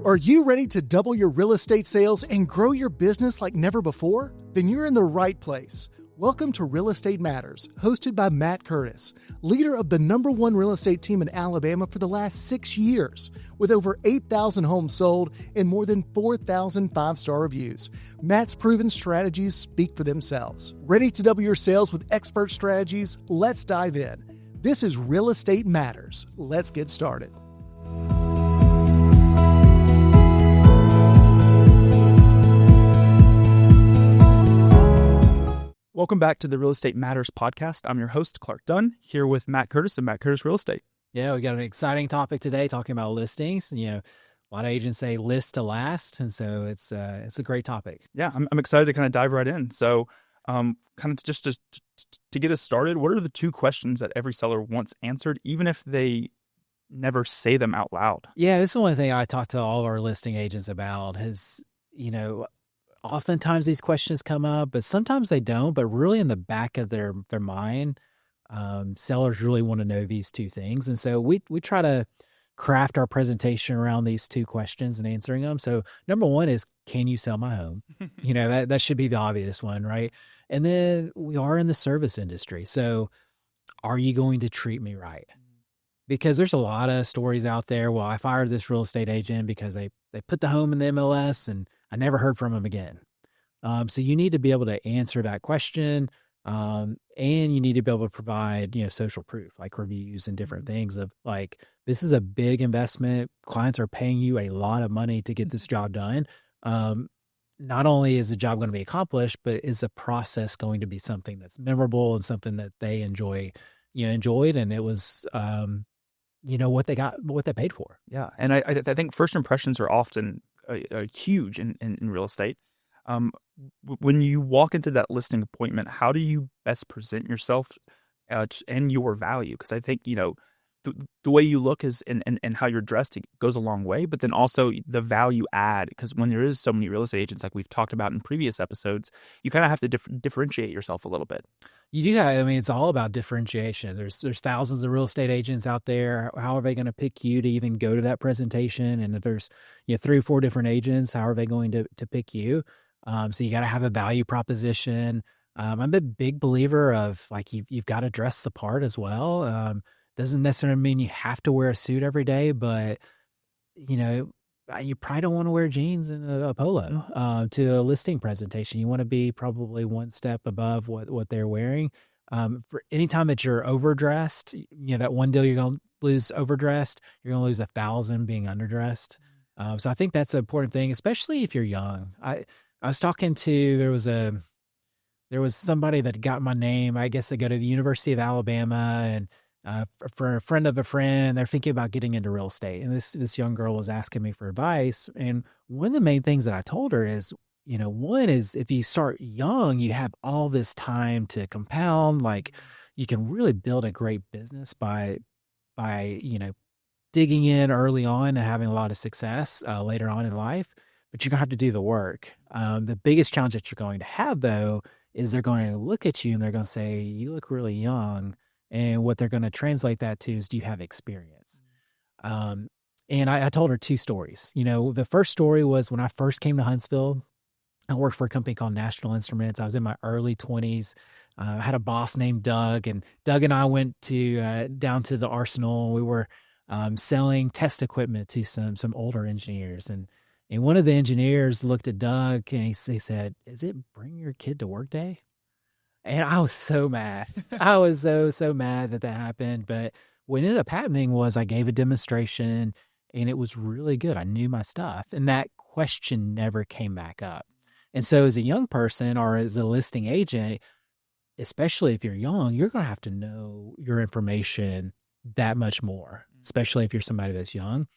Are you ready to double your real estate sales and grow your business like never before? Then you're in the right place. Welcome to Real Estate Matters, hosted by Matt Curtis, leader of the #1 real estate team in Alabama for the last 6 years. With over 8,000 homes sold and more than 4,000 five-star reviews, Matt's proven strategies speak for themselves. Ready to double your sales with expert strategies? Let's dive in. This is Real Estate Matters. Let's get started. Welcome back to the Real Estate Matters podcast. I'm your host, Clark Dunn, here with Matt Curtis of Matt Curtis Real Estate. Yeah, we got an exciting topic today talking about listings. You know, a lot of agents say list to last, and so it's a great topic. Yeah, I'm excited to kind of dive right in. So kind of just to get us started, what are the 2 questions that every seller wants answered, even if they never say them out loud? Yeah, this is one thing I talk to all of our listing agents about is, oftentimes these questions come up, but sometimes they don't. But really in the back of their mind, sellers really want to know these 2 things. And so we try to craft our presentation around these 2 questions and answering them. So number 1 is, can you sell my home? That should be the obvious one, right? And then we are in the service industry. So are you going to treat me right? Because there's a lot of stories out there. Well, I fired this real estate agent because they put the home in the MLS and I never heard from him again. So you need to be able to answer that question. And you need to be able to provide, social proof, like reviews and different things of like, this is a big investment. Clients are paying you a lot of money to get this job done. Not only is the job going to be accomplished, but is the process going to be something that's memorable and something that they enjoyed. And it was, what they paid for. Yeah. And I think first impressions are often huge in real estate. When you walk into that listing appointment, how do you best present yourself and your value? Because I think, the way you look is and how you're dressed, it goes a long way, but then also the value add, because when there is so many real estate agents, like we've talked about in previous episodes, you kind of have to differentiate yourself a little bit. You do have, it's all about differentiation. There's thousands of real estate agents out there. How are they going to pick you to even go to that presentation? And if there's 3 or 4 different agents, how are they going to pick you? So you got to have a value proposition. I'm a big believer of like, you've got to dress the part as well. Doesn't necessarily mean you have to wear a suit every day, but you probably don't want to wear jeans and a polo to a listing presentation. You want to be probably one step above what they're wearing. For any time that you're overdressed, that one deal you're going to lose overdressed, you're going to lose 1,000 being underdressed. So I think that's an important thing, especially if you're young. I was talking to, there was somebody that got my name. I guess they go to the University of Alabama, and for a friend of a friend, they're thinking about getting into real estate. And this young girl was asking me for advice. And one of the main things that I told her is, one is if you start young, you have all this time to compound. Like you can really build a great business by digging in early on and having a lot of success later on in life. But you're going to have to do the work. The biggest challenge that you're going to have, though, is they're going to look at you and they're going to say, you look really young. And what they're going to translate that to is, do you have experience? And I told her 2 stories. The first story was when I first came to Huntsville. I worked for a company called National Instruments. I was in my early 20s. I had a boss named Doug, and Doug and I went down to the Arsenal. We were selling test equipment to some older engineers. And one of the engineers looked at Doug and he said, "Is it bring your kid to work day?" And I was so mad. I was so mad that happened. But what ended up happening was I gave a demonstration and it was really good. I knew my stuff. And that question never came back up. And so as a young person or as a listing agent, especially if you're young, you're going to have to know your information that much more, especially if you're somebody that's young.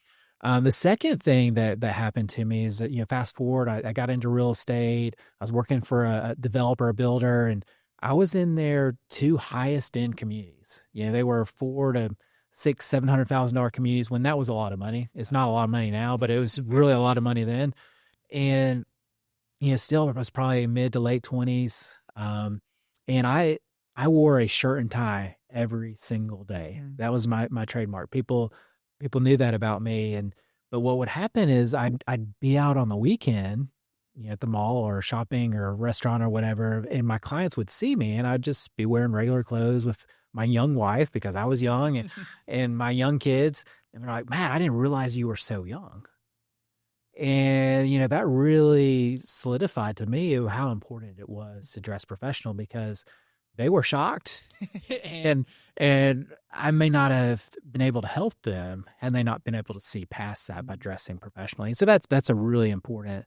The second thing that happened to me is that, fast forward, I got into real estate. I was working for a developer, a builder, and I was in their 2 highest end communities. They were $400,000 to $700,000 communities when that was a lot of money. It's not a lot of money now, but it was really a lot of money then. And, still it was probably mid to late 20s. And I wore a shirt and tie every single day. That was my trademark. People knew that about me. And But what would happen is I'd be out on the weekend, at the mall or shopping or a restaurant or whatever, and my clients would see me, and I'd just be wearing regular clothes with my young wife because I was young, and my young kids, and they're like, "Man, I didn't realize you were so young." And, that really solidified to me how important it was to dress professional because they were shocked and I may not have been able to help them had they not been able to see past that by dressing professionally. So that's a really important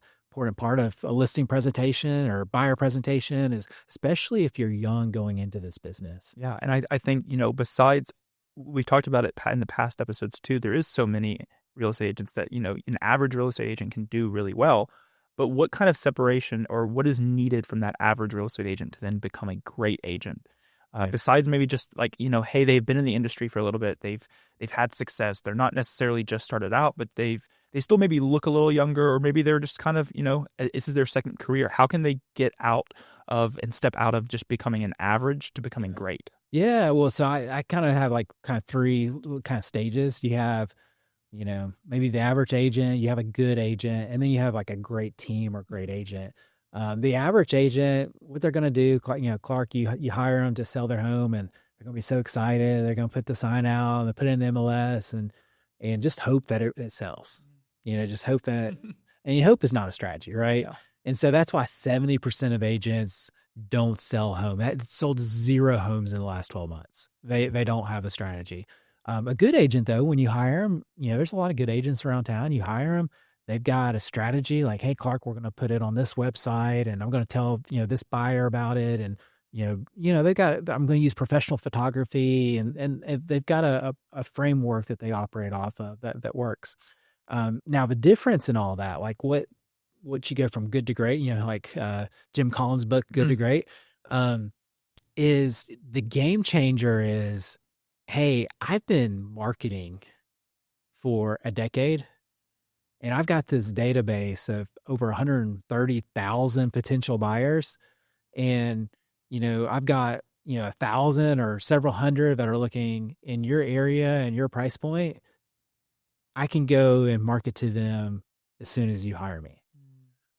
part of a listing presentation or buyer presentation, is especially if you're young going into this business. Yeah. And I think, besides, we've talked about it in the past episodes too, there is so many real estate agents that, an average real estate agent can do really well. But what kind of separation or what is needed from that average real estate agent to then become a great agent? Besides maybe just like, hey, they've been in the industry for a little bit. They've had success. They're not necessarily just started out, but they still maybe look a little younger, or maybe they're just kind of, this is their second career. How can they get out of and step out of just becoming an average to becoming great? Yeah. Well, so I kind of have like kind of three kind of stages. You have, maybe the average agent, you have a good agent, and then you have like a great team or great agent. The average agent, what they're going to do, Clark, you hire them to sell their home, and they're going to be so excited. They're going to put the sign out and they put it in the MLS and just hope that it sells. Just hope that, and hope is not a strategy, right? Yeah. And so that's why 70% of agents don't sell home. That sold 0 homes in the last 12 months. They don't have a strategy. A good agent, though, when you hire them, there's a lot of good agents around town. You hire them, they've got a strategy like, hey, Clark, we're going to put it on this website, and I'm going to tell, this buyer about it. And, they've got, I'm going to use professional photography, and they've got a framework that they operate off of that works. Now, the difference in all that, like what you go from good to great, like Jim Collins' book, Good to Great, is the game changer is, hey, I've been marketing for a decade, and I've got this database of over 130,000 potential buyers. And, I've got, 1,000 or several hundred that are looking in your area and your price point. I can go and market to them as soon as you hire me.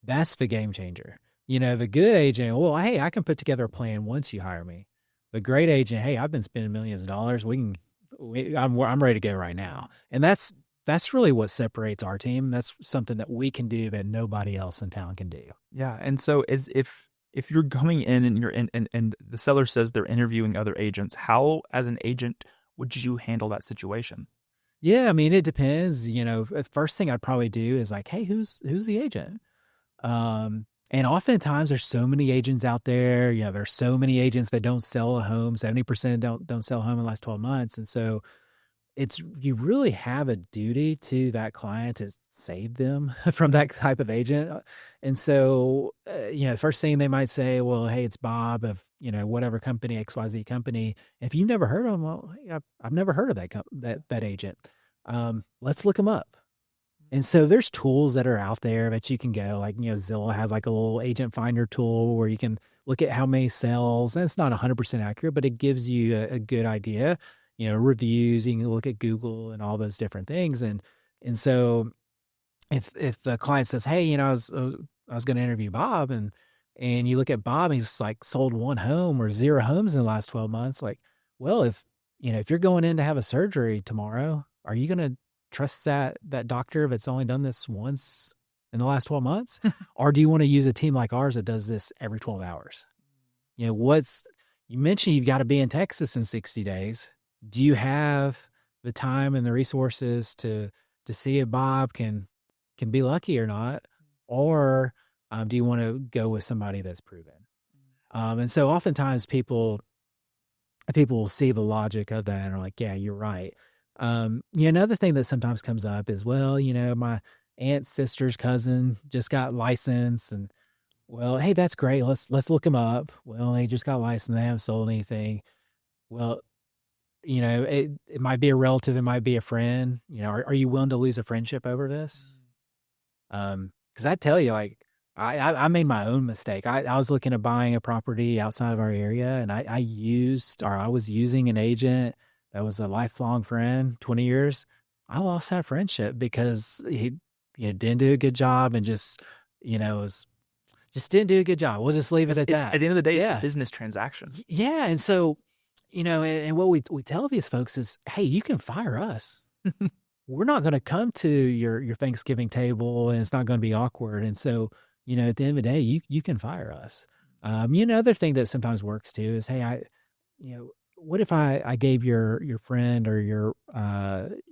That's the game changer. The good agent, well, hey, I can put together a plan once you hire me. The great agent, hey, I've been spending millions of dollars. I'm ready to go right now. And that's really what separates our team. That's something that we can do that nobody else in town can do. Yeah. And so if you're going in and and the seller says they're interviewing other agents, how as an agent would you handle that situation? Yeah, I mean, it depends. First thing I'd probably do is like, hey, who's the agent? And oftentimes there's so many agents out there, there's so many agents that don't sell a home. 70% don't sell a home in the last 12 months. And so you really have a duty to that client to save them from that type of agent. And so, first thing they might say, well, hey, it's Bob of, whatever company, XYZ company. If you've never heard of them, well, hey, I've never heard of that agent. Let's look them up. And so there's tools that are out there that you can go, like, Zillow has like a little agent finder tool where you can look at how many sales, and it's not 100% accurate, but it gives you a good idea, reviews. You can look at Google and all those different things. And so if the client says, hey, I was going to interview Bob, and you look at Bob, and he's like sold 1 home or 0 homes in the last 12 months. Like, well, if you're going in to have a surgery tomorrow, are you going to trust that doctor that's only done this once in the last 12 months? Or do you want to use a team like ours that does this every 12 hours? You mentioned you've got to be in Texas in 60 days. Do you have the time and the resources to see if Bob can be lucky or not? Or do you want to go with somebody that's proven? And so oftentimes people will see the logic of that and are like, yeah, you're right. Another thing that sometimes comes up is, well, my aunt's sister's cousin just got licensed, and well, hey, that's great. Let's look them up. Well, they just got licensed. They haven't sold anything. Well, it might be a relative. It might be a friend. Are you willing to lose a friendship over this? Cause I tell you, like, I made my own mistake. I was looking at buying a property outside of our area, and I was using an agent that was a lifelong friend, 20 years. I lost that friendship because he didn't do a good job and just didn't do a good job. We'll just leave it at that. At the end of the day, it's Yeah. a business transaction. Yeah. And so, and what we tell these folks is, hey, you can fire us. We're not going to come to your Thanksgiving table, and it's not going to be awkward. And so, at the end of the day, you can fire us. Another thing that sometimes works too is, hey, what if I gave your friend or your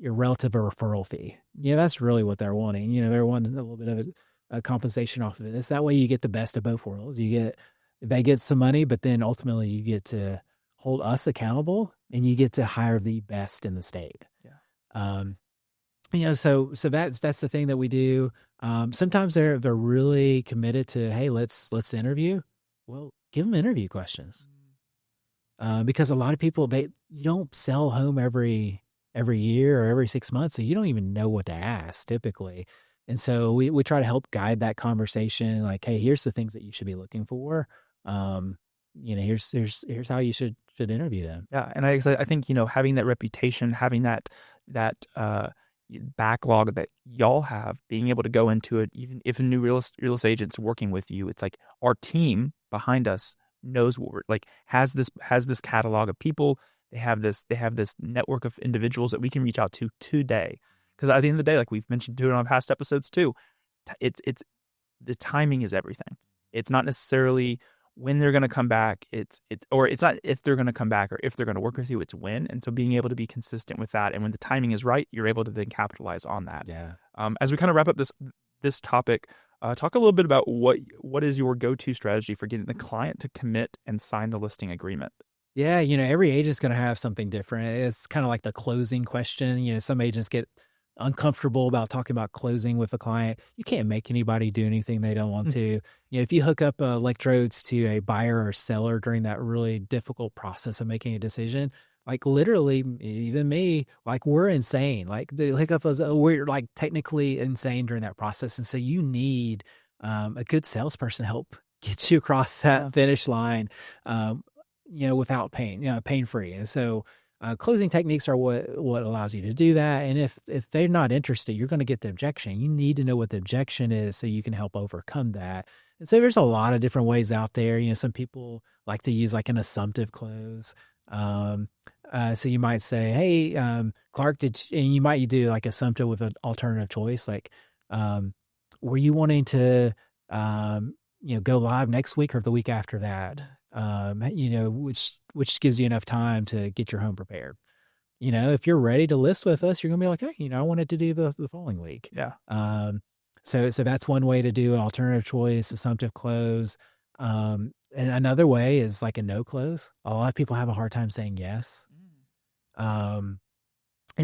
relative a referral fee? That's really what they're wanting. They're wanting a little bit of a compensation off of this. That way you get the best of both worlds. They get some money, but then ultimately you get to hold us accountable and you get to hire the best in the state. Yeah. So that's the thing that we do. Sometimes they're really committed to, hey, let's interview. Well, give them interview questions. Because a lot of people, you don't sell home every year or every 6 months, so you don't even know what to ask typically. And so we try to help guide that conversation. Like, hey, here's the things that you should be looking for. Here's how you should interview them. Yeah, and I think having that reputation, having that backlog that y'all have, being able to go into it, even if a new real estate agent's working with you, it's like our team behind us knows what we're like, has this catalog of people. They have this network of individuals that we can reach out to today. Because at the end of the day, like we've mentioned too on past episodes too, it's the timing is everything. It's not necessarily when they're going to come back. It's not if they're going to come back or if they're going to work with you. It's when. And so being able to be consistent with that, and when the timing is right, you're able to then capitalize on that. Yeah. As we kind of wrap up this topic, talk a little bit about what is your go-to strategy for getting the client to commit and sign the listing agreement. Yeah, every agent's going to have something different. It's kind of like the closing question. Some agents get uncomfortable about talking about closing with a client. You can't make anybody do anything they don't want to. If you hook up electrodes to a buyer or seller during that really difficult process of making a decision, like literally, even me, like we're insane. Like the hiccup was, we're like technically insane during that process. And so you need a good salesperson to help get you across that finish line, without pain, pain-free. And so closing techniques are what allows you to do that. And if they're not interested, you're going to get the objection. You need to know what the objection is so you can help overcome that. And so there's a lot of different ways out there. Some people like to use like an assumptive close. So you might say, hey, Clark, and you might do like assumptive with an alternative choice. Like, were you wanting to, go live next week or the week after that? Which gives you enough time to get your home prepared. If you're ready to list with us, you're going to be like, hey, I wanted to do the following week. Yeah. So that's one way to do an alternative choice, assumptive close. And another way is like a no close. A lot of people have a hard time saying yes. And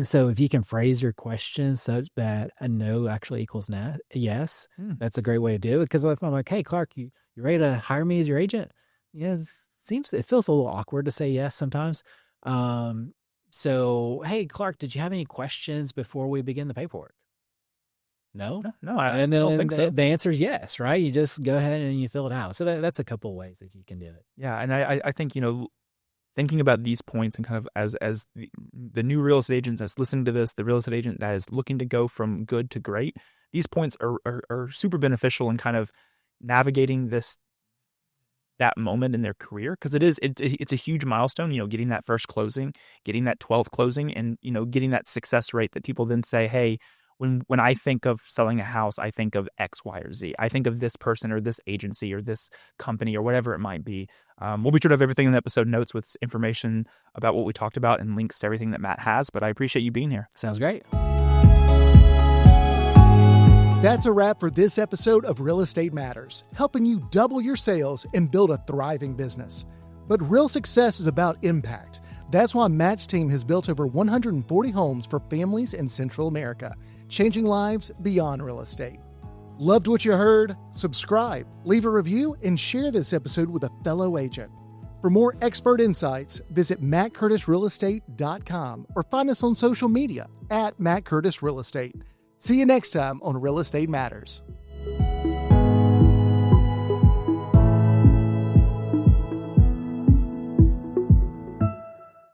so if you can phrase your question such that a no actually equals a yes, that's a great way to do it. Because if I'm like, hey, Clark, you ready to hire me as your agent? Yeah, it feels a little awkward to say yes sometimes. So, hey, Clark, did you have any questions before we begin the paperwork? No, I don't think so. The answer is yes, right? You just go ahead and you fill it out. So that's a couple of ways that you can do it. Yeah, and I think thinking about these points and kind of as the new real estate agent that's listening to this, the real estate agent that is looking to go from good to great, these points are super beneficial in kind of navigating that moment in their career, because it's a huge milestone, getting that first closing, getting that 12th closing, and getting that success rate that people then say, hey, when I think of selling a house, I think of X, Y, or Z. I think of this person or this agency or this company or whatever it might be. We'll be sure to have everything in the episode notes with information about what we talked about and links to everything that Matt has. But I appreciate you being here. Sounds great. That's a wrap for this episode of Real Estate Matters, helping you double your sales and build a thriving business. But real success is about impact. That's why Matt's team has built over 140 homes for families in Central America, changing lives beyond real estate. Loved what you heard? Subscribe, leave a review, and share this episode with a fellow agent. For more expert insights, visit mattcurtisrealestate.com or find us on social media @MattCurtisRealEstate. See you next time on Real Estate Matters.